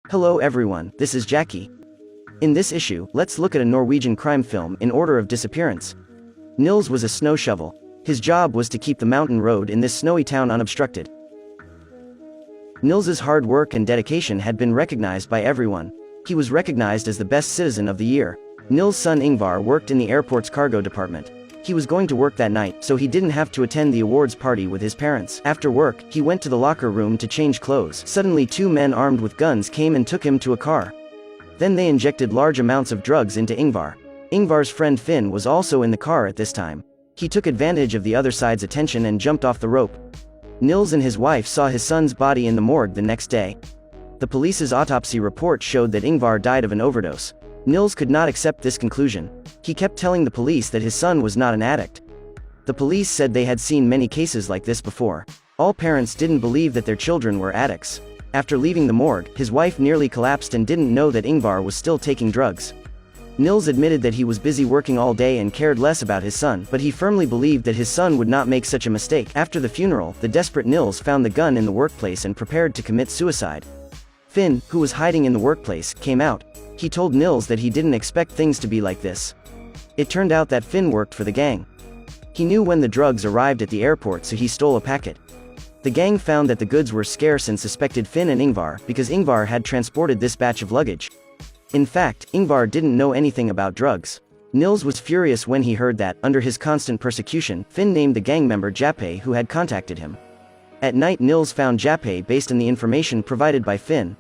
Hello everyone, this is Jackie. In this issue, let's look at a Norwegian crime film in order of disappearance. Nils was a snow shovel. His job was to keep the mountain road in this snowy town unobstructed. Nils's hard work and dedication had been recognized by everyone. He was recognized as the best citizen of the year. Nils' son Ingvar worked in the airport's cargo department. He was going to work that night, so he didn't have to attend the awards party with his parents. After work, he went to the locker room to change clothes. Suddenly two men armed with guns came and took him to a car. Then they injected large amounts of drugs into Ingvar. Ingvar's friend Finn was also in the car at this time. He took advantage of the other side's attention and jumped off the rope. Nils and his wife saw his son's body in the morgue the next day. The police's autopsy report showed that Ingvar died of an overdose. Nils could not accept this conclusion. He kept telling the police that his son was not an addict. The police said they had seen many cases like this before. All parents didn't believe that their children were addicts. After leaving the morgue, his wife nearly collapsed and didn't know that Ingvar was still taking drugs. Nils admitted that he was busy working all day and cared less about his son, but he firmly believed that his son would not make such a mistake. After the funeral, the desperate Nils found the gun in the workplace and prepared to commit suicide. Finn, who was hiding in the workplace, came out. He told Nils that he didn't expect things to be like this. It turned out that Finn worked for the gang. He knew when the drugs arrived at the airport, so he stole a packet. The gang found that the goods were scarce and suspected Finn and Ingvar because Ingvar had transported this batch of luggage. In fact, Ingvar didn't know anything about drugs. Nils was furious when he heard that, under his constant persecution, Finn named the gang member Jappe who had contacted him. At night Nils found Jappe based on the information provided by Finn.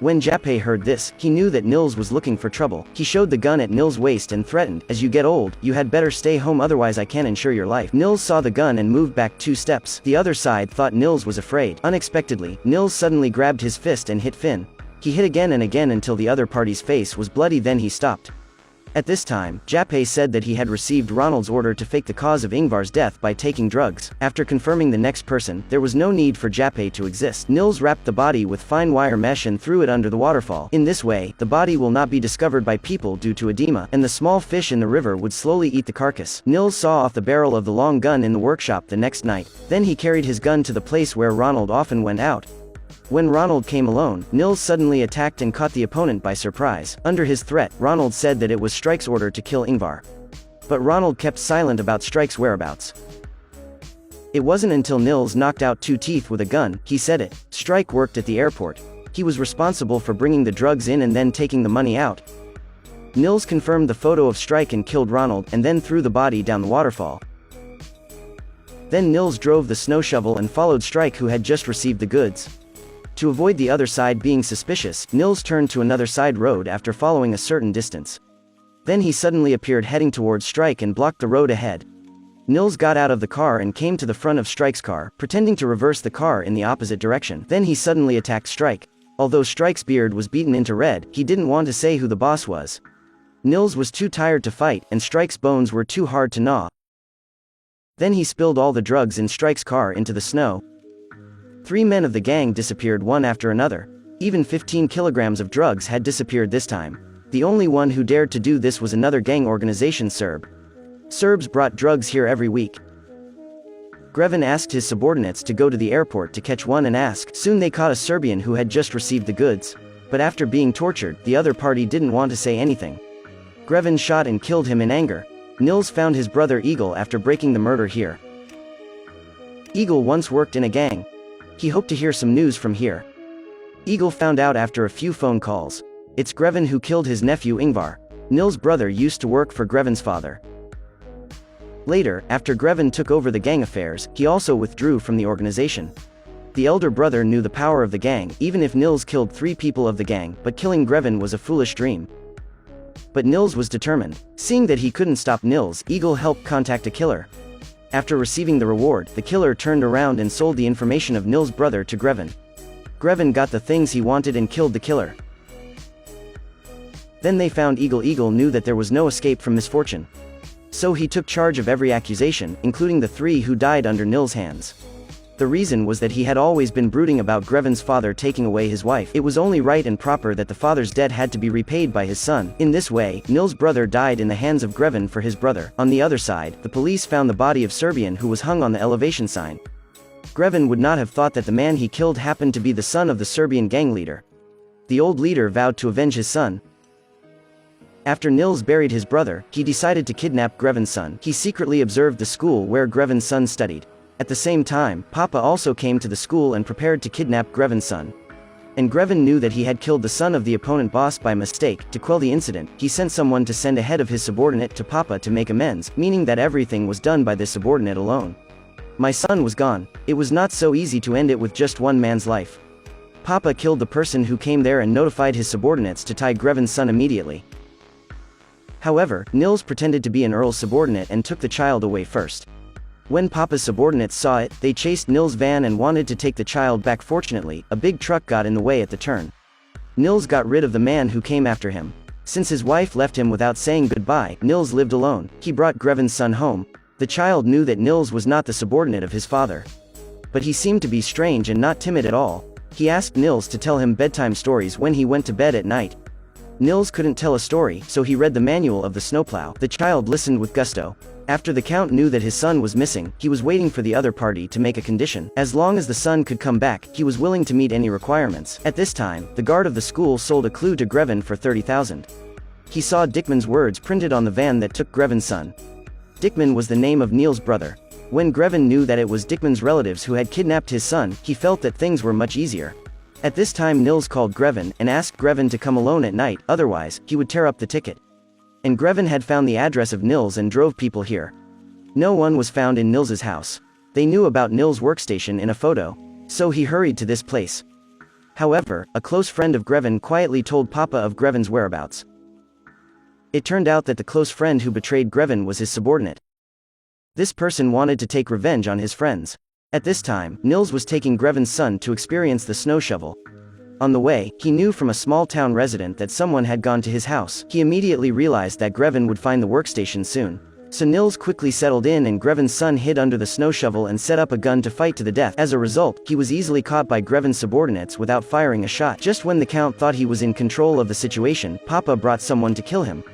When Jappe heard this, he knew that Nils was looking for trouble. He showed the gun at Nils' waist and threatened, "As you get old, you had better stay home, otherwise I can't ensure your life." Nils saw the gun and moved back 2 steps. The other side thought Nils was afraid. Unexpectedly, Nils suddenly grabbed his fist and hit Finn. He hit again and again until the other party's face was bloody, then he stopped. At this time, Jappe said that he had received Ronald's order to fake the cause of Ingvar's death by taking drugs. After confirming the next person, there was no need for Jappe to exist. Nils wrapped the body with fine wire mesh and threw it under the waterfall. In this way, the body will not be discovered by people due to edema, and the small fish in the river would slowly eat the carcass. Nils saw off the barrel of the long gun in the workshop the next night. Then he carried his gun to the place where Ronald often went out. When Ronald came alone, Nils suddenly attacked and caught the opponent by surprise. Under his threat, Ronald said that it was Strike's order to kill Ingvar. But Ronald kept silent about Strike's whereabouts. It wasn't until Nils knocked out 2 teeth with a gun, he said it. Strike worked at the airport. He was responsible for bringing the drugs in and then taking the money out. Nils confirmed the photo of Strike and killed Ronald, and then threw the body down the waterfall. Then Nils drove the snow shovel and followed Strike, who had just received the goods. To avoid the other side being suspicious, Nils turned to another side road after following a certain distance. Then he suddenly appeared heading towards Strike and blocked the road ahead. Nils got out of the car and came to the front of Strike's car, pretending to reverse the car in the opposite direction. Then he suddenly attacked Strike. Although Strike's beard was beaten into red, he didn't want to say who the boss was. Nils was too tired to fight, and Strike's bones were too hard to gnaw. Then he spilled all the drugs in Strike's car into the snow. 3 men of the gang disappeared one after another. Even 15 kilograms of drugs had disappeared this time. The only one who dared to do this was another gang organization, Serb. Serbs brought drugs here every week. Grevin asked his subordinates to go to the airport to catch one and ask. Soon they caught a Serbian who had just received the goods. But after being tortured, the other party didn't want to say anything. Grevin shot and killed him in anger. Nils found his brother Eagle after breaking the murder here. Eagle once worked in a gang. He hoped to hear some news from here. Eagle found out after a few phone calls. It's Grevin who killed his nephew Ingvar. Nils' brother used to work for Grevin's father. Later, after Grevin took over the gang affairs, he also withdrew from the organization. The elder brother knew the power of the gang, even if Nils killed 3 people of the gang, but killing Grevin was a foolish dream. But Nils was determined. Seeing that he couldn't stop Nils, Eagle helped contact a killer. After receiving the reward, the killer turned around and sold the information of Nils' brother to Grevin. Grevin got the things he wanted and killed the killer. Then they found Eagle. Eagle knew that there was no escape from misfortune. So he took charge of every accusation, including the 3 who died under Nils' hands. The reason was that he had always been brooding about Grevin's father taking away his wife. It was only right and proper that the father's debt had to be repaid by his son. In this way, Nils' brother died in the hands of Grevin for his brother. On the other side, the police found the body of Serbian who was hung on the elevation sign. Greven would not have thought that the man he killed happened to be the son of the Serbian gang leader. The old leader vowed to avenge his son. After Nils buried his brother, he decided to kidnap Greven's son. He secretly observed the school where Greven's son studied. At the same time, Papa also came to the school and prepared to kidnap Greven's son. And Greven knew that he had killed the son of the opponent boss by mistake. To quell the incident, he sent someone to send ahead of his subordinate to Papa to make amends, meaning that everything was done by this subordinate alone. My son was gone. It was not so easy to end it with just one man's life. Papa killed the person who came there and notified his subordinates to tie Greven's son immediately. However, Nils pretended to be an earl's subordinate and took the child away first. When Papa's subordinates saw it, they chased Nils' van and wanted to take the child back. Fortunately, a big truck got in the way at the turn. Nils got rid of the man who came after him. Since his wife left him without saying goodbye, Nils lived alone. He brought Greven's son home. The child knew that Nils was not the subordinate of his father. But he seemed to be strange and not timid at all. He asked Nils to tell him bedtime stories when he went to bed at night. Nils couldn't tell a story, so he read the manual of the snowplow. The child listened with gusto. After the count knew that his son was missing, he was waiting for the other party to make a condition. As long as the son could come back, he was willing to meet any requirements. At this time, the guard of the school sold a clue to Greven for 30,000. He saw Dickman's words printed on the van that took Greven's son. Dickman was the name of Nils' brother. When Greven knew that it was Dickman's relatives who had kidnapped his son, he felt that things were much easier. At this time Nils called Greven and asked Greven to come alone at night, otherwise, he would tear up the ticket. And Greven had found the address of Nils and drove people here. No one was found in Nils's house. They knew about Nils' workstation in a photo, so he hurried to this place. However, a close friend of Greven quietly told Papa of Greven's whereabouts. It turned out that the close friend who betrayed Greven was his subordinate. This person wanted to take revenge on his friends. At this time, Nils was taking Greven's son to experience the snow shovel. On the way, he knew from a small town resident that someone had gone to his house. He immediately realized that Greven would find the workstation soon. So Nils quickly settled in and Greven's son hid under the snow shovel and set up a gun to fight to the death. As a result, he was easily caught by Greven's subordinates without firing a shot. Just when the count thought he was in control of the situation, Papa brought someone to kill him.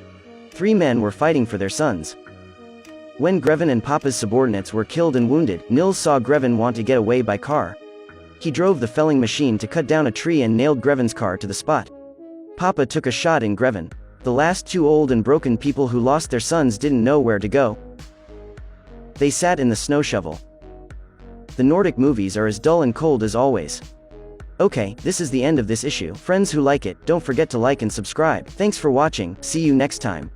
3 men were fighting for their sons. When Greven and Papa's subordinates were killed and wounded, Nils saw Greven want to get away by car. He drove the felling machine to cut down a tree and nailed Greven's car to the spot. Papa took a shot in Greven. The last 2 old and broken people who lost their sons didn't know where to go. They sat in the snow shovel. The Nordic movies are as dull and cold as always. Okay, this is the end of this issue. Friends who like it, don't forget to like and subscribe. Thanks for watching, see you next time.